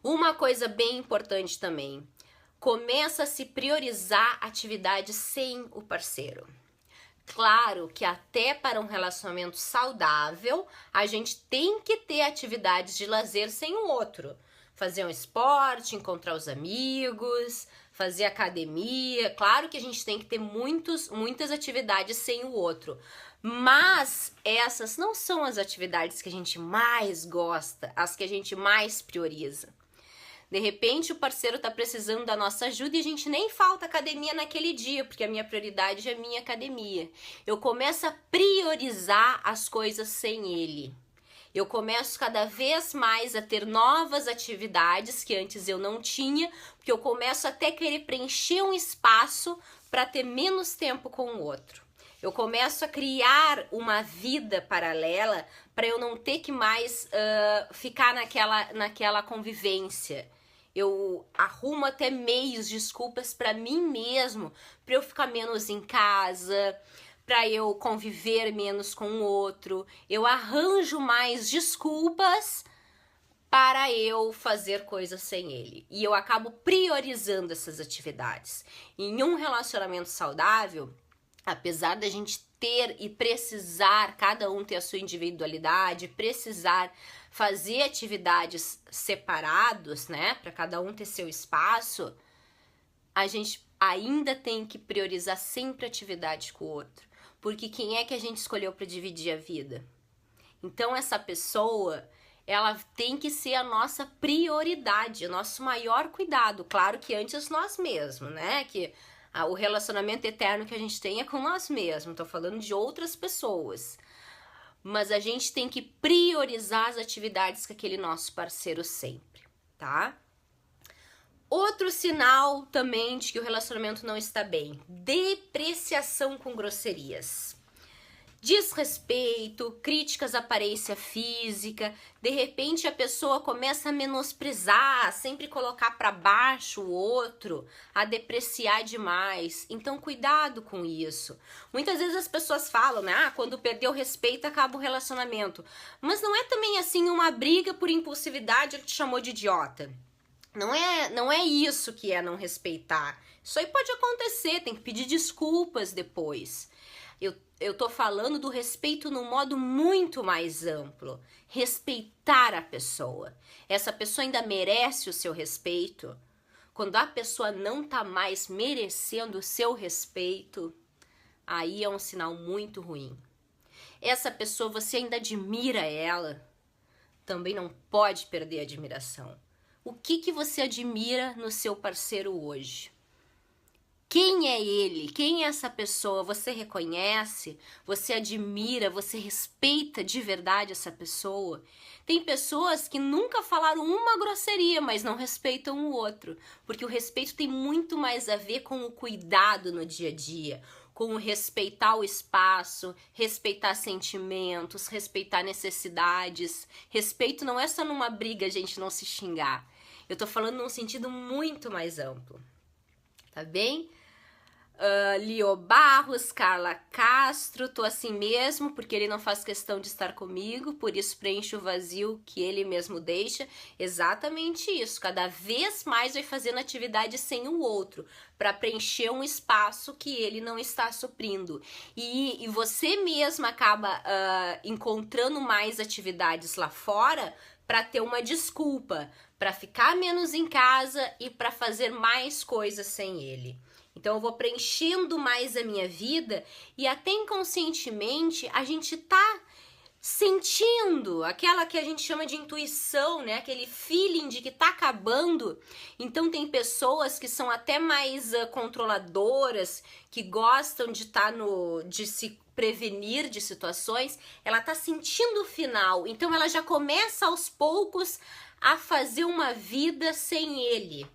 Uma coisa bem importante também, começa a se priorizar atividades sem o parceiro. Claro que até para um relacionamento saudável, a gente tem que ter atividades de lazer sem o outro. Fazer um esporte, encontrar os amigos, fazer academia. Claro que a gente tem que ter muitas atividades sem o outro. Mas essas não são as atividades que a gente mais gosta, as que a gente mais prioriza. De repente o parceiro tá precisando da nossa ajuda e a gente nem falta academia naquele dia, porque a minha prioridade é a minha academia. Eu começo a priorizar as coisas sem ele. Eu começo cada vez mais a ter novas atividades que antes eu não tinha, porque eu começo até querer preencher um espaço para ter menos tempo com o outro. Eu começo a criar uma vida paralela para eu não ter que mais ficar naquela convivência. Eu arrumo até meios, desculpas para mim mesmo, para eu ficar menos em casa, para eu conviver menos com o outro. Eu arranjo mais desculpas para eu fazer coisas sem ele. E eu acabo priorizando essas atividades. Em um relacionamento saudável, apesar da gente ter e precisar, cada um ter a sua individualidade, precisar fazer atividades separados, né, para cada um ter seu espaço, a gente ainda tem que priorizar sempre atividade com o outro, porque quem é que a gente escolheu para dividir a vida? Então essa pessoa, ela tem que ser a nossa prioridade, o nosso maior cuidado, claro que antes nós mesmos, né, que o relacionamento eterno que a gente tem é com nós mesmos, tô falando de outras pessoas. Mas a gente tem que priorizar as atividades com aquele nosso parceiro sempre, tá? Outro sinal também de que o relacionamento não está bem, depreciação com grosserias. Desrespeito, críticas à aparência física, de repente a pessoa começa a menosprezar, sempre colocar para baixo o outro, a depreciar demais. Então cuidado com isso. Muitas vezes as pessoas falam, né, quando perdeu o respeito acaba o relacionamento. Mas não é também assim uma briga por impulsividade, ele te chamou de idiota. Não é isso que é não respeitar. Isso aí pode acontecer, tem que pedir desculpas depois. Eu tô falando do respeito num modo muito mais amplo. Respeitar a pessoa. Essa pessoa ainda merece o seu respeito. Quando a pessoa não tá mais merecendo o seu respeito, aí é um sinal muito ruim. Essa pessoa, você ainda admira ela, também não pode perder a admiração. O que você admira no seu parceiro hoje? Quem é ele? Quem é essa pessoa? Você reconhece? Você admira? Você respeita de verdade essa pessoa? Tem pessoas que nunca falaram uma grosseria, mas não respeitam o outro. Porque o respeito tem muito mais a ver com o cuidado no dia a dia, com o respeitar o espaço, respeitar sentimentos, respeitar necessidades. Respeito não é só numa briga a gente não se xingar. Eu tô falando num sentido muito mais amplo. Tá bem? Lio Barros, Carla Castro, tô assim mesmo, porque ele não faz questão de estar comigo, por isso preenche o vazio que ele mesmo deixa. Exatamente isso, cada vez mais vai fazendo atividade sem o outro, para preencher um espaço que ele não está suprindo. E você mesma acaba encontrando mais atividades lá fora para ter uma desculpa, para ficar menos em casa e para fazer mais coisas sem ele. Então eu vou preenchendo mais a minha vida e até inconscientemente a gente tá sentindo aquela que a gente chama de intuição, né? Aquele feeling de que tá acabando. Então tem pessoas que são até mais controladoras, que gostam de de se prevenir de situações. Ela tá sentindo o final, então ela já começa aos poucos a fazer uma vida sem ele.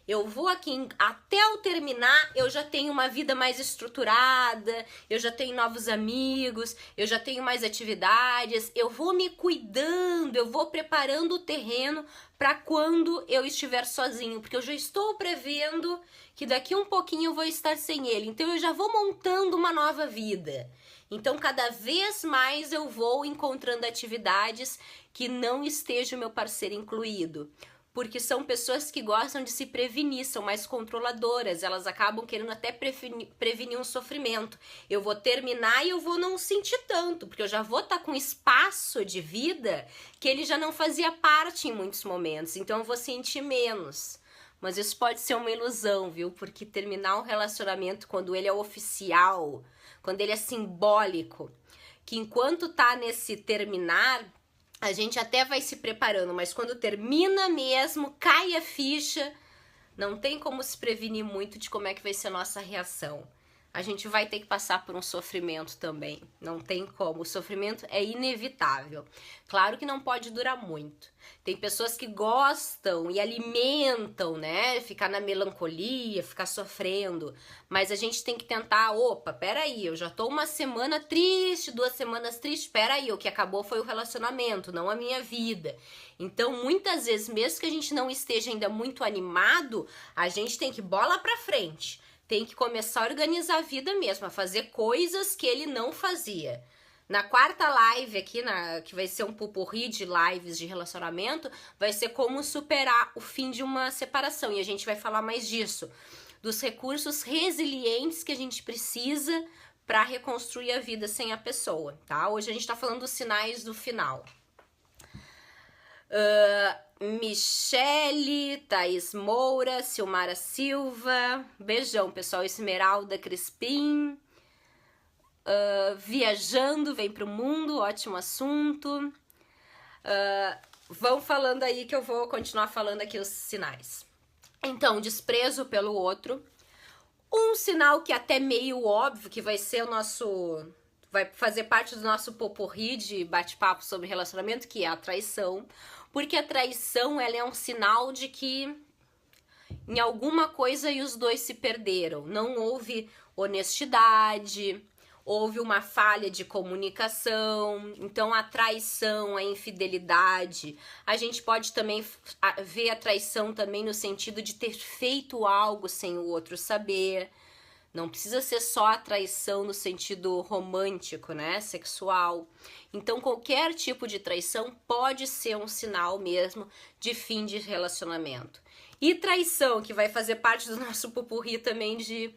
Eu vou aqui, até eu terminar, eu já tenho uma vida mais estruturada, eu já tenho novos amigos, eu já tenho mais atividades, eu vou me cuidando, eu vou preparando o terreno para quando eu estiver sozinho, porque eu já estou prevendo que daqui um pouquinho eu vou estar sem ele, então eu já vou montando uma nova vida. Então cada vez mais eu vou encontrando atividades que não esteja o meu parceiro incluído. porque são pessoas que gostam de se prevenir, são mais controladoras, elas acabam querendo até prevenir um sofrimento. Eu vou terminar e eu vou não sentir tanto, porque eu já vou estar com espaço de vida que ele já não fazia parte em muitos momentos, então eu vou sentir menos. Mas isso pode ser uma ilusão, viu? Porque terminar um relacionamento quando ele é oficial, quando ele é simbólico, que enquanto tá nesse terminar, a gente até vai se preparando, mas quando termina mesmo, cai a ficha, não tem como se prevenir muito de como é que vai ser a nossa reação. A gente vai ter que passar por um sofrimento também, não tem como, o sofrimento é inevitável. Claro que não pode durar muito. Tem pessoas que gostam e alimentam, né, ficar na melancolia, ficar sofrendo, mas a gente tem que tentar, opa, peraí, eu já tô uma semana triste, 2 semanas triste, peraí, o que acabou foi o relacionamento, não a minha vida. Então, muitas vezes, mesmo que a gente não esteja ainda muito animado, a gente tem que bola pra frente. Tem que começar a organizar a vida mesmo, a fazer coisas que ele não fazia. Na 4ª live aqui, que vai ser um pupurri de lives de relacionamento, vai ser como superar o fim de uma separação. E a gente vai falar mais disso, dos recursos resilientes que a gente precisa para reconstruir a vida sem a pessoa, tá? Hoje a gente tá falando dos sinais do final. Michele, Thaís Moura, Silmara Silva, beijão pessoal, Esmeralda Crispim, viajando, vem pro mundo, ótimo assunto. Vão falando aí que eu vou continuar falando aqui os sinais. Então, desprezo pelo outro, um sinal que é até meio óbvio, que vai ser o nosso, vai fazer parte do nosso popurrí de bate-papo sobre relacionamento, que é a traição. Porque a traição, ela é um sinal de que em alguma coisa e os dois se perderam. Não houve honestidade, houve uma falha de comunicação. Então, a traição, a infidelidade. A gente pode também ver a traição também no sentido de ter feito algo sem o outro saber. Não precisa ser só a traição no sentido romântico, né, sexual. Então, qualquer tipo de traição pode ser um sinal mesmo de fim de relacionamento. E traição, que vai fazer parte do nosso pupurri também de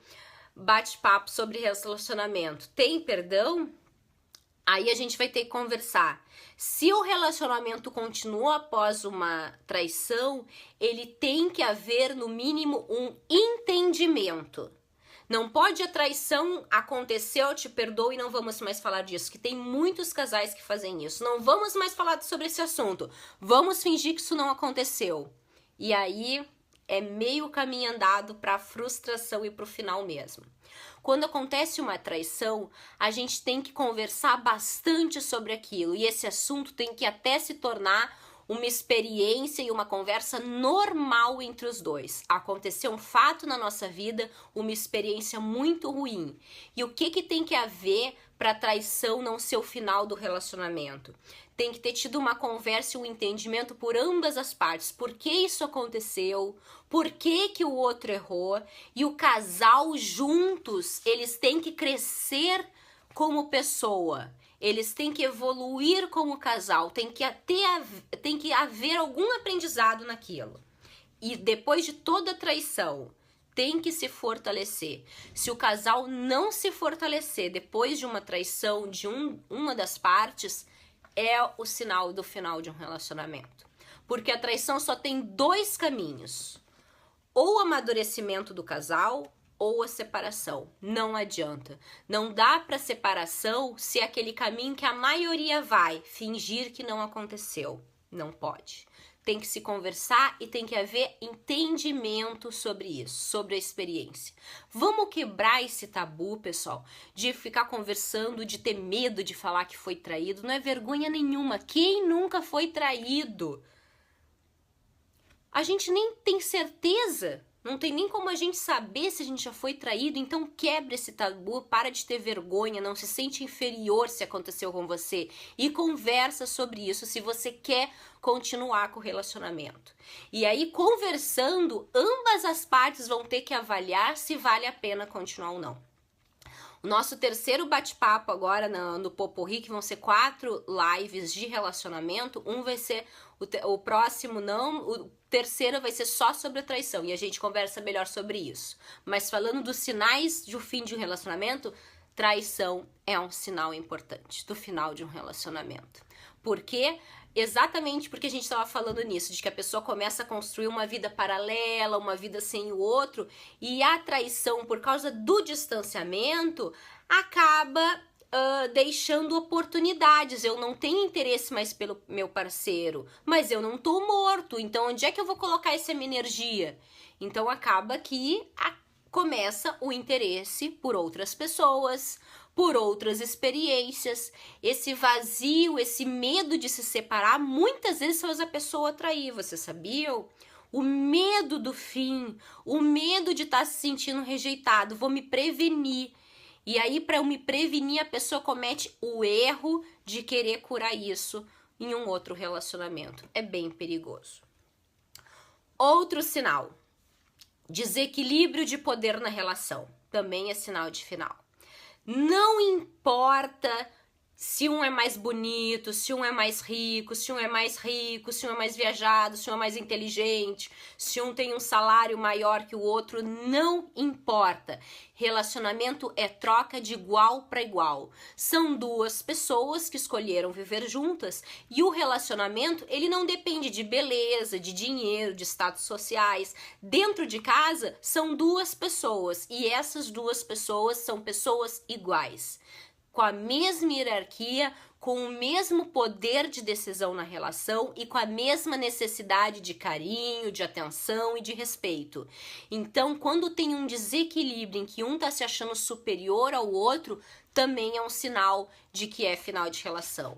bate-papo sobre relacionamento. Tem perdão? Aí a gente vai ter que conversar. Se o relacionamento continua após uma traição, ele tem que haver, no mínimo, um entendimento. Não pode a traição acontecer, eu te perdoo e não vamos mais falar disso, que tem muitos casais que fazem isso. Não vamos mais falar sobre esse assunto, vamos fingir que isso não aconteceu. E aí é meio caminho andado para a frustração e para o final mesmo. Quando acontece uma traição, a gente tem que conversar bastante sobre aquilo, e esse assunto tem que até se tornar uma experiência e uma conversa normal entre os dois. Aconteceu um fato na nossa vida, uma experiência muito ruim. E o que tem que haver para a traição não ser o final do relacionamento? Tem que ter tido uma conversa e um entendimento por ambas as partes. Por que isso aconteceu? Por que o outro errou? E o casal juntos, eles têm que crescer como pessoa. Eles têm que evoluir como casal, tem que haver algum aprendizado naquilo. E depois de toda traição, tem que se fortalecer. Se o casal não se fortalecer depois de uma traição de uma das partes, é o sinal do final de um relacionamento. Porque a traição só tem 2 caminhos. Ou o amadurecimento do casal, ou a separação. Não adianta. Não dá para separação se é aquele caminho que a maioria vai, fingir que não aconteceu. Não pode. Tem que se conversar e tem que haver entendimento sobre isso, sobre a experiência. Vamos quebrar esse tabu, pessoal, de ficar conversando, de ter medo de falar que foi traído. Não é vergonha nenhuma. Quem nunca foi traído? A gente nem tem certeza. Não tem nem como a gente saber se a gente já foi traído, então quebra esse tabu, para de ter vergonha, não se sente inferior se aconteceu com você e conversa sobre isso se você quer continuar com o relacionamento. E aí, conversando, ambas as partes vão ter que avaliar se vale a pena continuar ou não. O nosso terceiro bate-papo agora no Poporri, que vão ser 4 lives de relacionamento. Um vai ser o próximo não, o terceiro vai ser só sobre a traição e a gente conversa melhor sobre isso. Mas falando dos sinais de um fim de um relacionamento, traição é um sinal importante do final de um relacionamento. Por quê? Exatamente porque a gente estava falando nisso, de que a pessoa começa a construir uma vida paralela, uma vida sem o outro, e a traição, por causa do distanciamento, acaba deixando oportunidades. Eu não tenho interesse mais pelo meu parceiro, mas eu não tô morto, então onde é que eu vou colocar essa minha energia? Então acaba que começa o interesse por outras pessoas, por outras experiências. Esse vazio, esse medo de se separar, muitas vezes faz a pessoa trair, vocês sabiam? O medo do fim, o medo de estar se sentindo rejeitado, vou me prevenir. E aí, para eu me prevenir, a pessoa comete o erro de querer curar isso em um outro relacionamento. É bem perigoso. Outro sinal: desequilíbrio de poder na relação. Também é sinal de final. Não importa se um é mais bonito, se um é mais rico, se um é mais rico, se um é mais viajado, se um é mais inteligente, se um tem um salário maior que o outro, não importa. Relacionamento é troca de igual para igual. São duas pessoas que escolheram viver juntas e o relacionamento, ele não depende de beleza, de dinheiro, de status sociais. Dentro de casa, são duas pessoas e essas duas pessoas são pessoas iguais, com a mesma hierarquia, com o mesmo poder de decisão na relação e com a mesma necessidade de carinho, de atenção e de respeito. Então, quando tem um desequilíbrio em que um está se achando superior ao outro, também é um sinal de que é final de relação.